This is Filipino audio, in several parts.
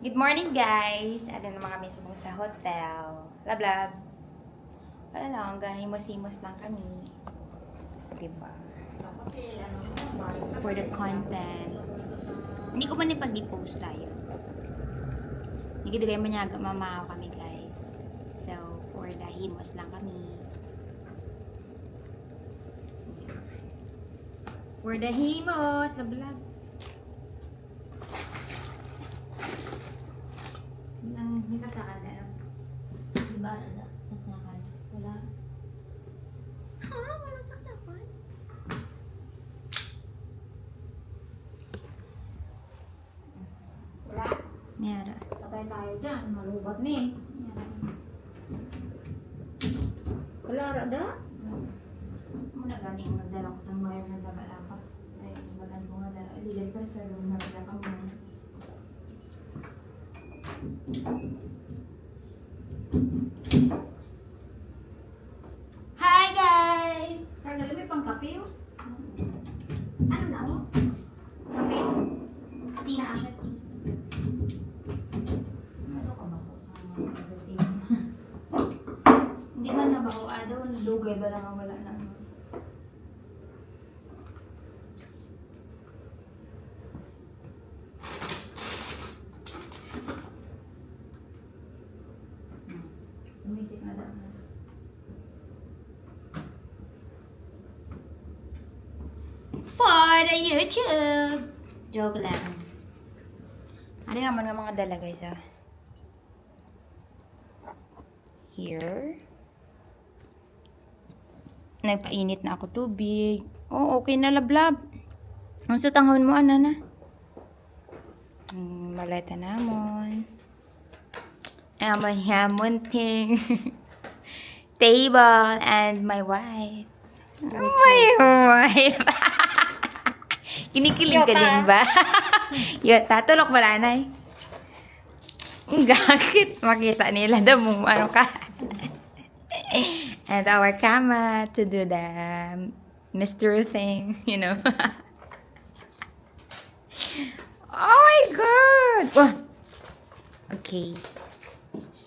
Good morning, guys! Ano naman kami sa hotel. Lab. Wala lang, himos-himos lang kami. Diba? For the content. Hindi ko man ipag-post tayo. Hindi ko kayo manyaga mamahaw kami, guys. So, for the himos lang kami. For the himos! Lab. May saksakan na lang. Diba? Saksakan. Wala. Ha? Walang saksakan? Wala? Mayara. Patay tayo dyan. Malubat ni. Wala rada? Muna galing magdala ko sa mayroon ng tabala ka. Ay, bagan ko nga dala. Iligan pa sa room na magdala ka muna. Hi guys! Tagal may pang kape oh. Ano na oh? Kape? Tea na siya, tea. Ano ka ba po sa mga kape? Hindi man nabaho, daw dugay ba lang wala na. Umisip na daw. For the YouTube! Joke lang. Ano naman ng mga dala guys ah? Here. Nagpainit na ako tubig. Oh, okay na lablab. Ang sa tanghon mo, ana na? Maleta namon. My hamon thing. Table and my wife. My wife. Kinikilig ka din ba? Yun, tatulok ba lanay? Gagit. Makita nila daw mo ano ka. And our kama to do the Mr. thing, you know. Oh my god! Oh. Okay.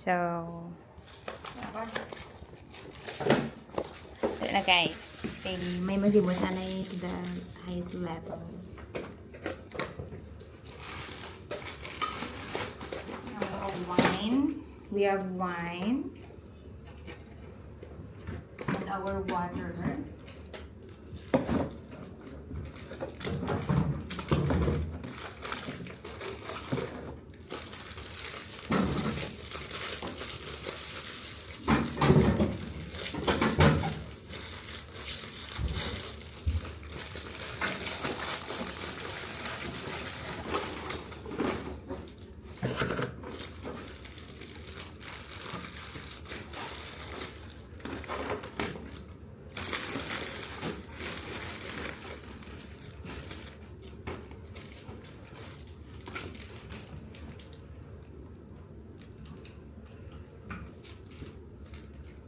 So, ito na guys. May mazimos na to the highest level. Now, wine. We have wine. And our water.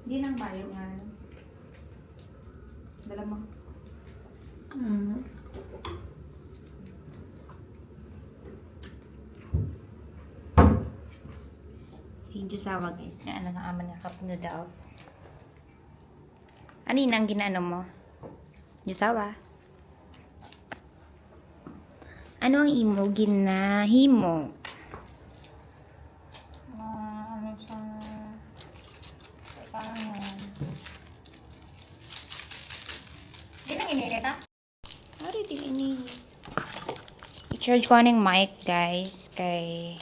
Hindi nang bayo nga. Dala mo. Si Josawa guys. Nga ano na aman nga cup noodles. Ano yun ang ginano mo? Josawa? Ano ang imo ginahimo? Ano siya? Di na inilit ah? Ari din ini. I-charge ko ng mic, guys, kay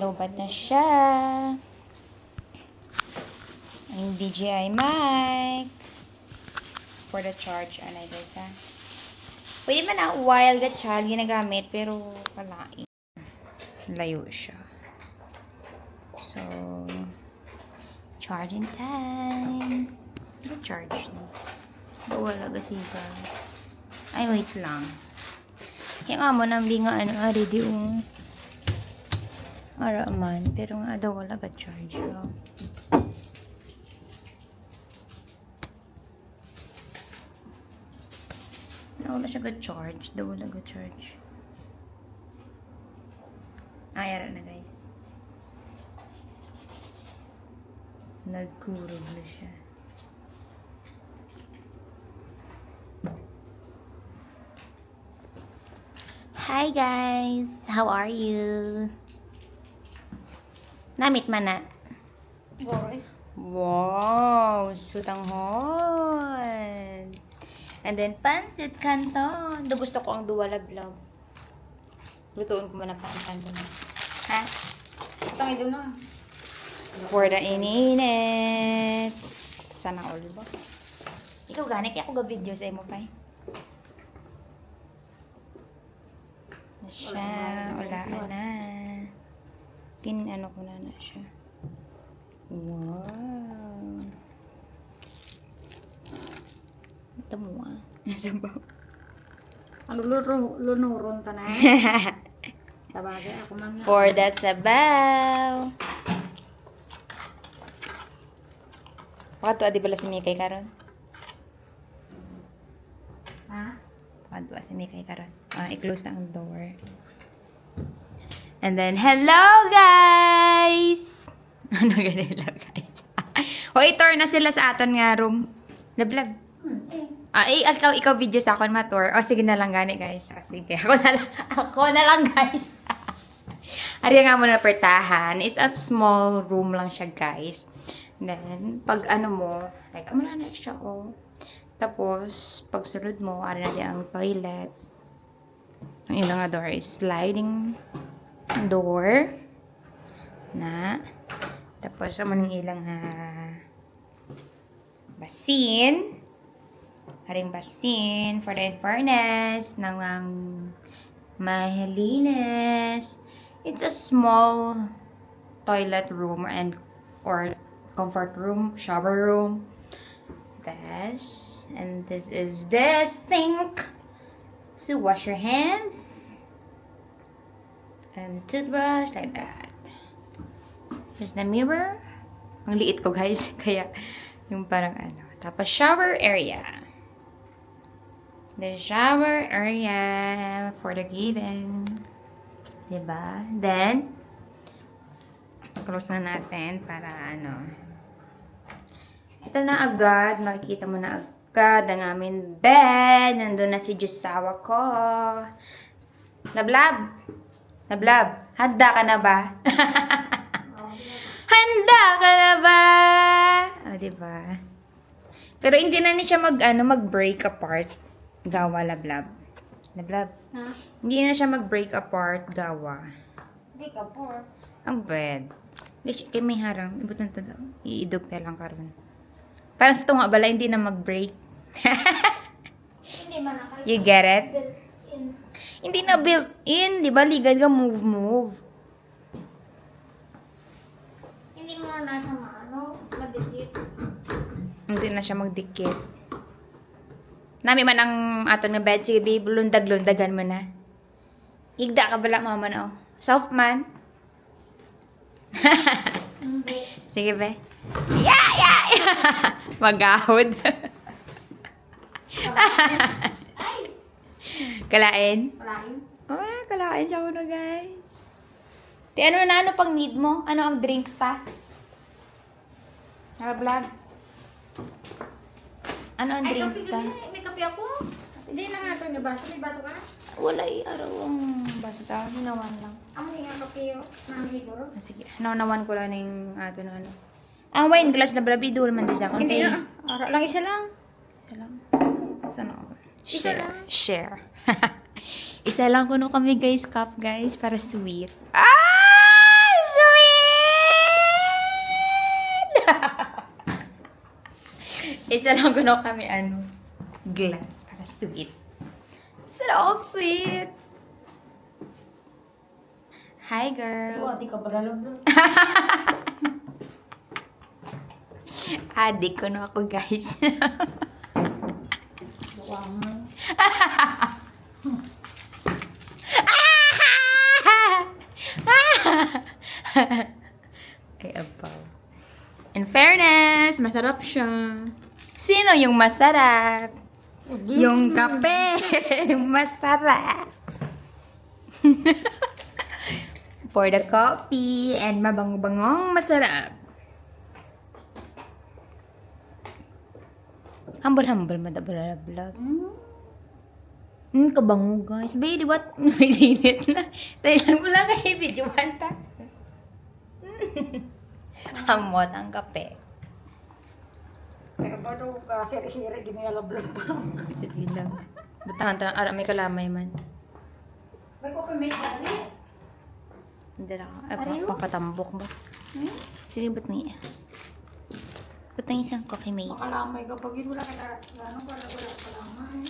lowbat na siya. Ang DJI mic for the charge, ano guys ha. Pwede man na while ga charge ginagamit, pero kalain. Layo siya. So, charging time. Charge na. Wala kasi ka. Ay, wait lang. Kaya nga mo nang nga ano, ari di yung ara man. Pero nga daw wala ka charge. Wala siya ka charge. Daw wala ka charge. Ayara na guys. Nagkurog na siya. Hi guys! How are you? Namit man na. Goroy. Wow! Sutanghon! And then, pansit canton. Do gusto ko ang duwalaglaw. Lutuin ko muna pansit canton. Ha? Tangay doon na. For the ininit. Sana all ba? Ikaw gani, kaya ako ga-video sa imo pa. Siya, wala na. Ano ko na siya. Wow. Ito mo ah. Nasabaw. Ano lunuron ta na? Tabagay ako man. For the sabaw. Pakatua di pala si Mikay karon. Ha? Pakatua si Mikay karon. I-close na ang door. And then, hello guys! Ano ganila guys? Hoy, tour na sila sa aton nga room. Nablag. Ikaw video sa akon ma-tour. O, sige na lang gani guys. O, sige. Ako na lang guys. Ari nga muna pertahan. It's a small room lang siya guys. Then, pag ano mo, like, wala na siya oh. Tapos, pag sunod mo, ari na din ang toilet. Ang ilang nga door is sliding door na. Tapos, sa manong ilang basin. Haring basin for the furnace ng mahalinis. It's a small toilet room or comfort room, shower room. And this is the sink to wash your hands. And toothbrush like that. There's the mirror. Ang liit ko guys. Kaya yung parang ano. Tapos shower area. The shower area for the giving. Diba? Then, close na natin para ano. Ito na agad. Makikita mo na agad ang aming bed. Nandun na si Jusawa ko. Lablab! Lablab, handa ka na ba? Handa ka na ba? O, diba? Pero hindi na niya siya mag-break apart. Gawa, lablab. Lablab. Ha? Hindi na siya mag-break apart, gawa. Di ka po. Ang bed. Kaya may harang. Ibutan ito daw. Iidog na lang karon. Parang sa tunga bala, hindi na mag-break. Hindi man ako. You get it? In. Hindi na built-in. Di ba? Legal ka move. Hindi mo na siya madikit. Hindi na siya magdikit. Nami man ang aton nga bed. Sige, babe. Lundag-lundagan mo na. Higda ka bala, mama na. Oh. Soft man. Hindi. Sige, be. Yeah! Magahod. Ay! Kalain? Palain. Oh, kalain siya muna, guys. Di, ano pang need mo? Ano ang drinks pa? Vlog. Ano ang Ay, drinks kape pa? ka. May kape ako. Hindi na nga ito yung baso. May baso ka na? Wala araw ang baso tao. Hinawan lang. Amo nga kape yung namin siguro. Sige, naman ko lang yung ato na ano. Ang wine glass na brabi, dual man din sa akong. Hindi na. Ara lang isa lang. Isa lang. Sana ako. Isa lang. Share. Isa lang kuno kami guys, cup guys, para sweet. Ah! Sweet! Isa lang kuno kami, glass, para sweet. So sweet! Hi, girl. Di ka pala lang. Adik ko na ako, guys. Buwang. Ay, abaw. In fairness, masarap siya. Sino yung masarap? Yung kape. Yung masarap. For the coffee and mabango-bangong masarap. Humble-humble, madabla-vlog. Kabango guys. Baby, what? May linit na. Dahil mo lang kayo videoan ta. Hamot ang kape. Pero ba ito ka siri-siri, ginayalablag pa. Sige lang. Butahan ta ng ara, may kalamay man. May coffee mate ba rin? Hindi lang. Ariyo? Papatambok ba? Sige, ba't niya? Ba't na isang coffee mate? Makalamay kapag yun wala ka na, wala kalamay.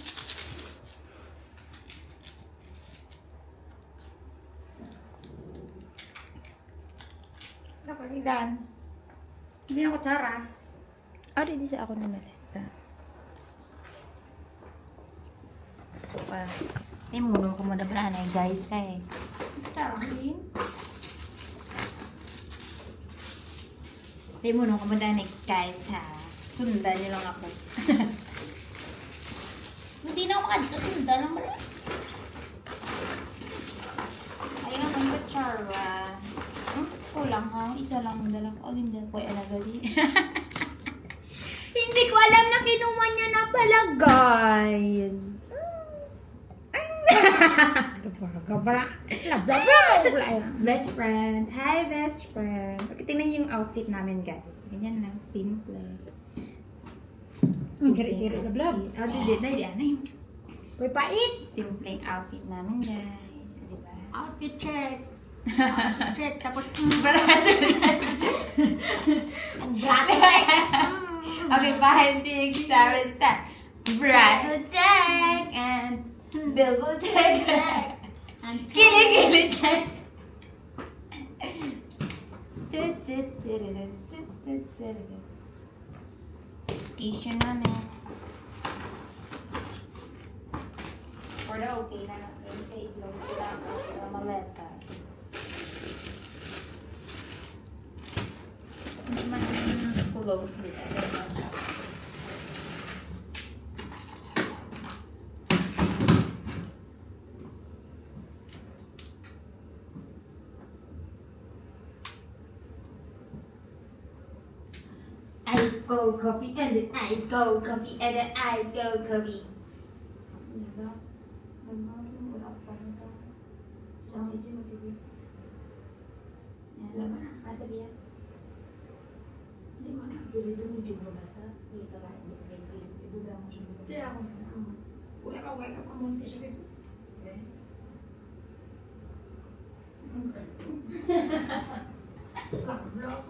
Napalidan. Hindi na kutsara. Di sa ako na maleta. So, may munong ko muna pala na guys kay. Kutsara din. May munong ko muna na guys ha. Sundan niyo lang ako. Hindi na ako makadito. Sundan lang ba? Ayun ang kutsara. Kulang ha. Isa lang ang dalang. Oh, hindi po alagali. Hindi ko alam na kinuha niya na pala, guys. Best friend. Hi, best friend. Tingnan niyo yung outfit namin, guys. Ganyan lang. Simple. Siri-siri na blab. Oh, di. Ano yung May pait. simpleng outfit namin, guys. Diba? Outfit check. Outfit check. Tapos, Braso check. brato check. Okay, 5, 6, 7, start. Braso check and Bilbo check. And Kili check. Issue namin. For the okay na natin. Stay close ko lang sa maleta. Hindi man close dito. Ice cold coffee and the ice cold coffee and the ice cold coffee. Kaya ako. Wala ka wala ka pamunti siya dito. Kablok.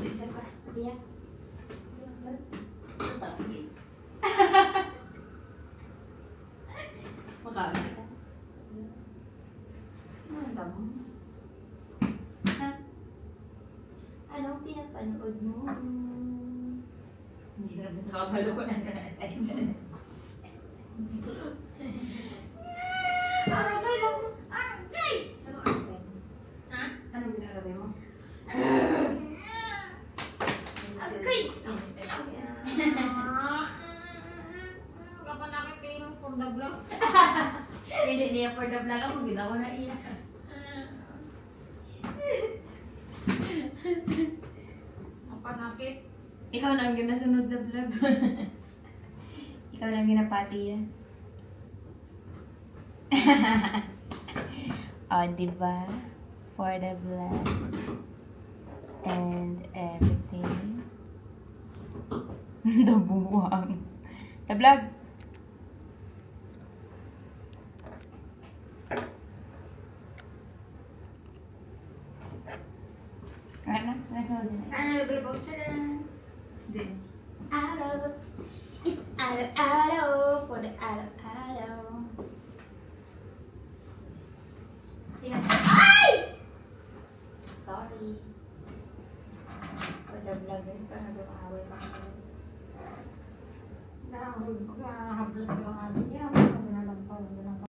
Isa pa. Tiyak. Makawin ka. Ha? Anong pinapanood mo? Hindi na sa kabalo ko na natin. Aragay lang. Aragay! Ano ang sabi? Ha? Anong ginagawa mo? Aragay! Kapag nakita yung for the vlog. Hindi niya for the vlog ako, ginawa na iya. Mapanakit. Ikaw na ang ginasunod na vlog. Ikaw lang ginapati yan. Oh, diba? For the vlog. And everything. The buwang. The vlog. Ano? Nasunod na. Ano naglalabog siya na? Din. Araw. It's araw for the araw. Sino? Ay! Sorry. For the vloggers, parang nag-aaway pa kami. Nakahablat lang namin. Kaya ako nalampaw.